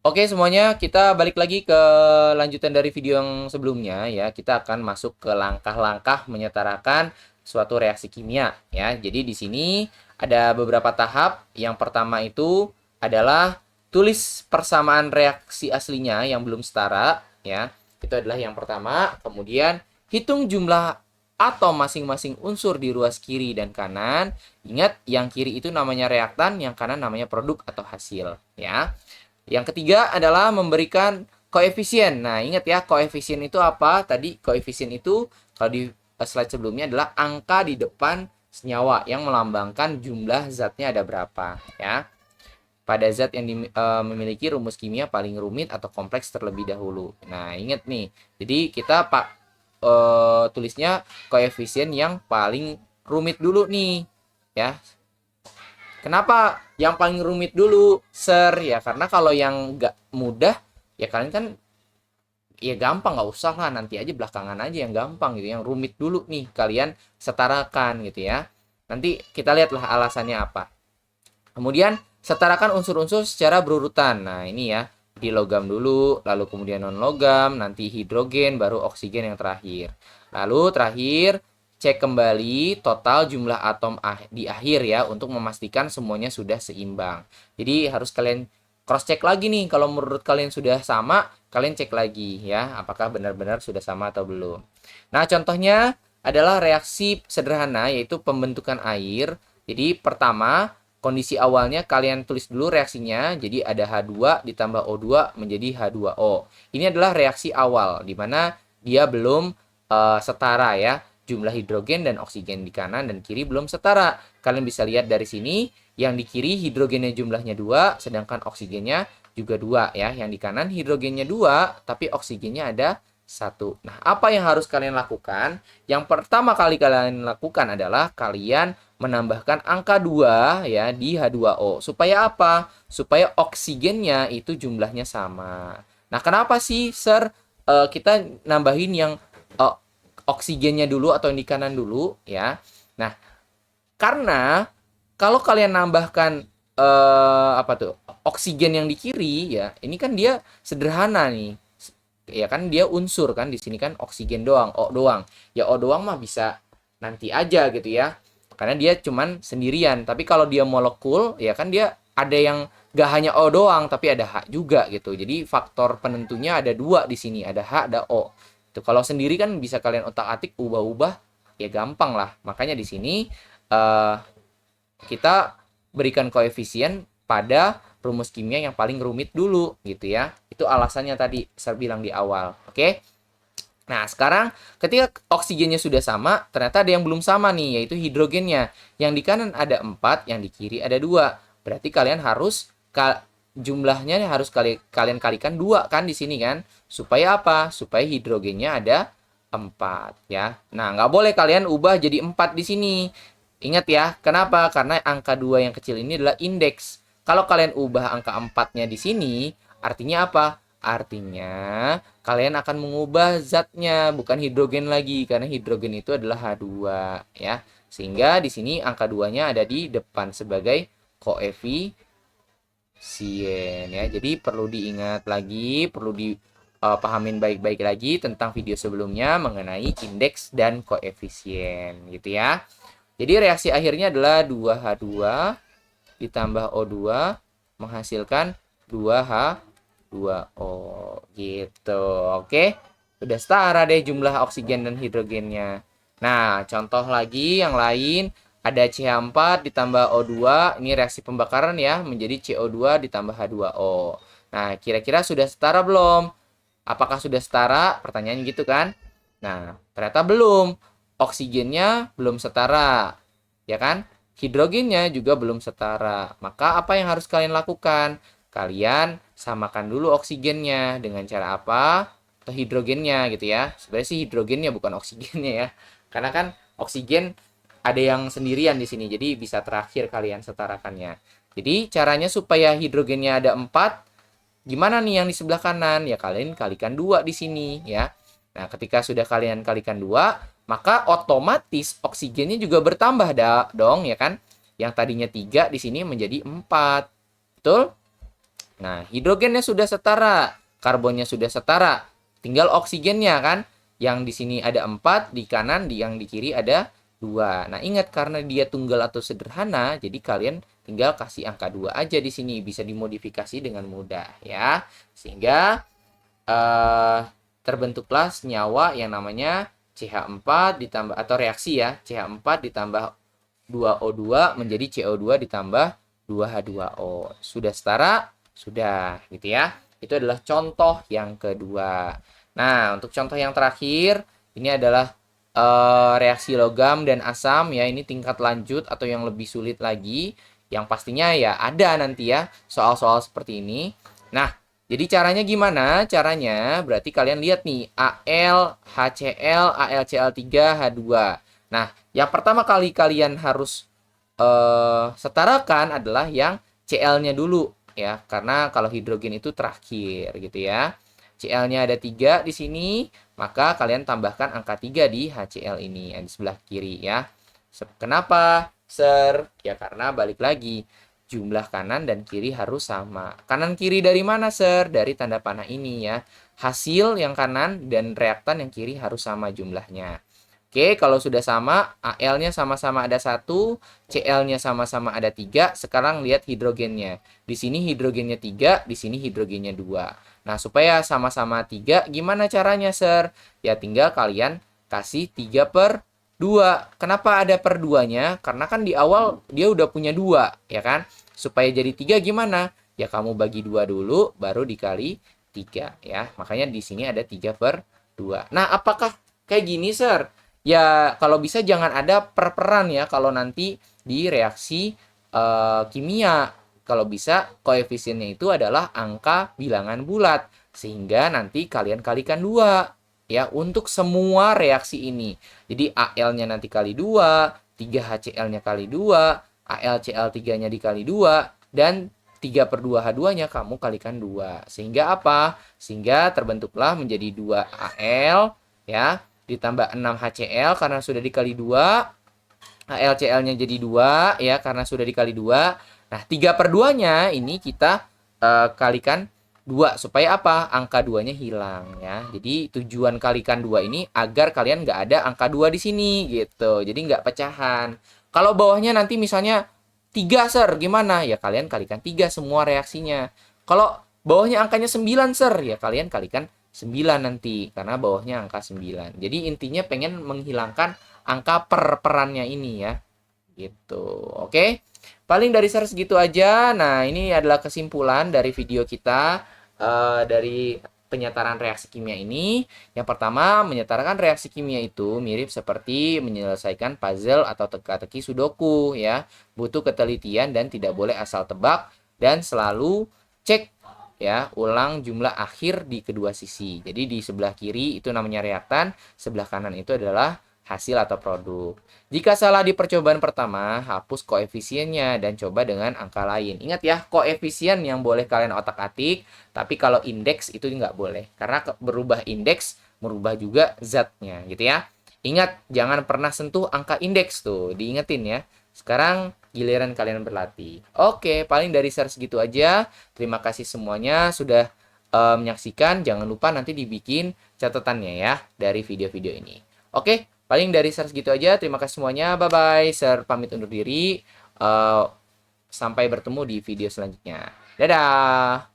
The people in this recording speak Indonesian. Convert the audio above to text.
Oke semuanya, kita balik lagi ke lanjutan dari video yang sebelumnya ya. Kita akan masuk ke langkah-langkah menyetarakan suatu reaksi kimia ya. Jadi di sini ada beberapa tahap. Yang pertama itu adalah tulis persamaan reaksi aslinya yang belum setara ya. Itu adalah yang pertama. Kemudian hitung jumlah atom masing-masing unsur di ruas kiri dan kanan. Ingat, yang kiri itu namanya reaktan, yang kanan namanya produk atau hasil ya. Yang ketiga adalah memberikan koefisien. Nah, ingat ya, koefisien itu apa? Tadi koefisien itu kalau di slide sebelumnya adalah angka di depan senyawa yang melambangkan jumlah zatnya ada berapa ya. Pada zat yang memiliki rumus kimia paling rumit atau kompleks terlebih dahulu. Nah, ingat nih. Jadi kita tulisnya koefisien yang paling rumit dulu nih ya. Kenapa yang paling rumit dulu, Sir? Ya karena kalau yang nggak mudah, ya kalian kan ya gampang, nggak usah lah, nanti aja belakangan aja yang gampang gitu. Yang rumit dulu nih kalian setarakan gitu ya. Nanti kita lihatlah alasannya apa. Kemudian setarakan unsur-unsur secara berurutan. Nah ini ya, di logam dulu, lalu kemudian non logam, nanti hidrogen, baru oksigen yang terakhir. Lalu terakhir cek kembali total jumlah atom di akhir ya untuk memastikan semuanya sudah seimbang. Jadi harus kalian cross check lagi nih, kalau menurut kalian sudah sama, kalian cek lagi ya apakah benar-benar sudah sama atau belum. Nah, contohnya adalah reaksi sederhana yaitu pembentukan air. Jadi pertama, kondisi awalnya kalian tulis dulu reaksinya. Jadi ada H2 ditambah O2 menjadi H2O. Ini adalah reaksi awal di mana dia belum setara ya. Jumlah hidrogen dan oksigen di kanan dan kiri belum setara. Kalian bisa lihat dari sini, yang di kiri hidrogennya jumlahnya 2, sedangkan oksigennya juga 2 ya. Yang di kanan hidrogennya 2, tapi oksigennya ada 1. Nah, apa yang harus kalian lakukan? Yang pertama kali kalian lakukan adalah kalian menambahkan angka 2 ya di H2O. Supaya apa? Supaya oksigennya itu jumlahnya sama. Nah, kenapa sih, Sir, kita nambahin yang uh, oksigennya dulu atau yang di kanan dulu ya. Nah, karena kalau kalian nambahkan apa tuh? Oksigen yang di kiri ya, ini kan dia sederhana nih. Ya kan dia unsur kan di sini kan oksigen doang, O doang. Ya O doang mah bisa nanti aja gitu ya. Karena dia cuman sendirian. Tapi kalau dia molekul ya kan dia ada yang gak hanya O doang tapi ada H juga gitu. Jadi faktor penentunya ada dua di sini, ada H, ada O. Tuh, kalau sendiri kan bisa kalian otak-atik, ubah-ubah, ya gampang lah. Makanya di sini uh, kita berikan koefisien pada rumus kimia yang paling rumit dulu gitu ya. Itu alasannya tadi saya bilang di awal. Oke. Nah, sekarang ketika oksigennya sudah sama, ternyata ada yang belum sama nih, yaitu hidrogennya. Yang di kanan ada 4, yang di kiri ada 2. Berarti kalian harus jumlahnya harus kalian kalikan 2 kan di sini kan. Supaya apa? Supaya hidrogennya ada 4 ya. Nah, nggak boleh kalian ubah jadi 4 di sini. Ingat ya, kenapa? Karena angka 2 yang kecil ini adalah indeks. Kalau kalian ubah angka 4-nya di sini, artinya apa? Artinya kalian akan mengubah zatnya, bukan hidrogen lagi, karena hidrogen itu adalah H2 ya. Sehingga di sini angka 2-nya ada di depan sebagai koefisien ya. Jadi perlu diingat lagi, perlu dipahamin baik-baik lagi tentang video sebelumnya mengenai indeks dan koefisien gitu ya. Jadi reaksi akhirnya adalah 2H2 ditambah O2 menghasilkan 2H2O gitu. Oke. Udah setara deh jumlah oksigen dan hidrogennya. Nah, contoh lagi yang lain ada CH4 ditambah O2, ini reaksi pembakaran ya, menjadi CO2 ditambah H2O. Nah, kira-kira sudah setara belum? Apakah sudah setara? Pertanyaannya gitu kan? Nah, ternyata belum. Oksigennya belum setara, ya kan? Hidrogennya juga belum setara. Maka apa yang harus kalian lakukan? Kalian samakan dulu oksigennya dengan cara apa? Atau hidrogennya gitu ya. Sebenarnya sih hidrogennya bukan oksigennya ya. Karena kan oksigen ada yang sendirian di sini. Jadi bisa terakhir kalian setarakannya. Jadi caranya supaya hidrogennya ada 4, gimana nih yang di sebelah kanan? Ya kalian kalikan 2 di sini ya. Nah, ketika sudah kalian kalikan 2, maka otomatis oksigennya juga bertambah dong ya kan? Yang tadinya 3 di sini menjadi 4. Betul? Nah, hidrogennya sudah setara, karbonnya sudah setara. Tinggal oksigennya kan. Yang di sini ada 4, di kanan, yang di kiri ada 2. Nah, ingat karena dia tunggal atau sederhana, jadi kalian tinggal kasih angka 2 aja di sini. Bisa dimodifikasi dengan mudah ya. Sehingga terbentuklah senyawa yang namanya CH4 ditambah, atau reaksi ya, CH4 ditambah 2O2 menjadi CO2 ditambah 2H2O. Sudah setara? Sudah, gitu ya. Itu adalah contoh yang kedua. Nah, untuk contoh yang terakhir, ini adalah reaksi logam dan asam ya. Ini tingkat lanjut atau yang lebih sulit lagi. Yang pastinya ya ada nanti ya soal-soal seperti ini. Nah, jadi caranya gimana? Caranya berarti kalian lihat nih, Al, HCl, AlCl3, H2. Nah, yang pertama kali kalian harus setarakan adalah yang Cl-nya dulu ya, karena kalau hidrogen itu terakhir gitu ya. Cl-nya ada 3 di sini, maka kalian tambahkan angka 3 di HCl ini yang di sebelah kiri ya. Kenapa, Sir? Ya karena balik lagi, jumlah kanan dan kiri harus sama. Kanan kiri dari mana, Sir? Dari tanda panah ini ya. Hasil yang kanan dan reaktan yang kiri harus sama jumlahnya. Oke, kalau sudah sama, Al-nya sama-sama ada 1, Cl-nya sama-sama ada 3, sekarang lihat hidrogennya. Di sini hidrogennya 3, di sini hidrogennya 2. Nah, supaya sama-sama 3, gimana caranya, Sir? Ya, tinggal kalian kasih 3/2. Kenapa ada per 2-nya? Karena kan di awal dia udah punya 2, ya kan? Supaya jadi 3 gimana? Ya, kamu bagi 2 dulu, baru dikali 3, ya. Makanya di sini ada 3/2. Nah, apakah kayak gini, Sir? Ya, kalau bisa jangan ada per-peran ya kalau nanti di reaksi kimia. Kalau bisa koefisiennya itu adalah angka bilangan bulat. Sehingga nanti kalian kalikan 2 ya untuk semua reaksi ini. Jadi Al-nya nanti kali 2, 3HCl-nya kali 2, AlCl3-nya dikali 2, dan 3/2H2-nya kamu kalikan 2. Sehingga apa? Sehingga terbentuklah menjadi 2Al ya, ditambah 6HCl karena sudah dikali 2, HCl-nya jadi 2 ya karena sudah dikali 2. Nah, 3/2-nya ini kita kalikan 2 supaya apa? Angka 2-nya hilang ya. Jadi tujuan kalikan 2 ini agar kalian nggak ada angka 2 di sini gitu. Jadi nggak pecahan. Kalau bawahnya nanti misalnya 3, Sir, gimana? Ya kalian kalikan 3 semua reaksinya. Kalau bawahnya angkanya 9, Sir, ya kalian kalikan 9 nanti karena bawahnya angka 9. Jadi intinya pengen menghilangkan angka per-perannya ini ya. Gitu. Oke. Paling dari saya segitu aja. Nah, ini adalah kesimpulan dari video kita dari penyetaran reaksi kimia ini. Yang pertama, menyetarakan reaksi kimia itu mirip seperti menyelesaikan puzzle atau teka-teki sudoku ya. Butuh ketelitian dan tidak boleh asal tebak, dan selalu cek ya, ulang jumlah akhir di kedua sisi. Jadi di sebelah kiri itu namanya reaktan, sebelah kanan itu adalah hasil atau produk. Jika salah di percobaan pertama, hapus koefisiennya dan coba dengan angka lain. Ingat ya, koefisien yang boleh kalian otak-atik, tapi kalau indeks itu nggak boleh. Karena berubah indeks, merubah juga zatnya gitu ya. Ingat, jangan pernah sentuh angka indeks tuh, diingetin ya. Sekarang giliran kalian berlatih. Oke, paling dari share segitu aja. Terima kasih semuanya sudah menyaksikan. Jangan lupa nanti dibikin catatannya ya dari video-video ini. Oke, paling dari share segitu aja. Terima kasih semuanya. Bye-bye. Share pamit undur diri. Sampai bertemu di video selanjutnya. Dadah!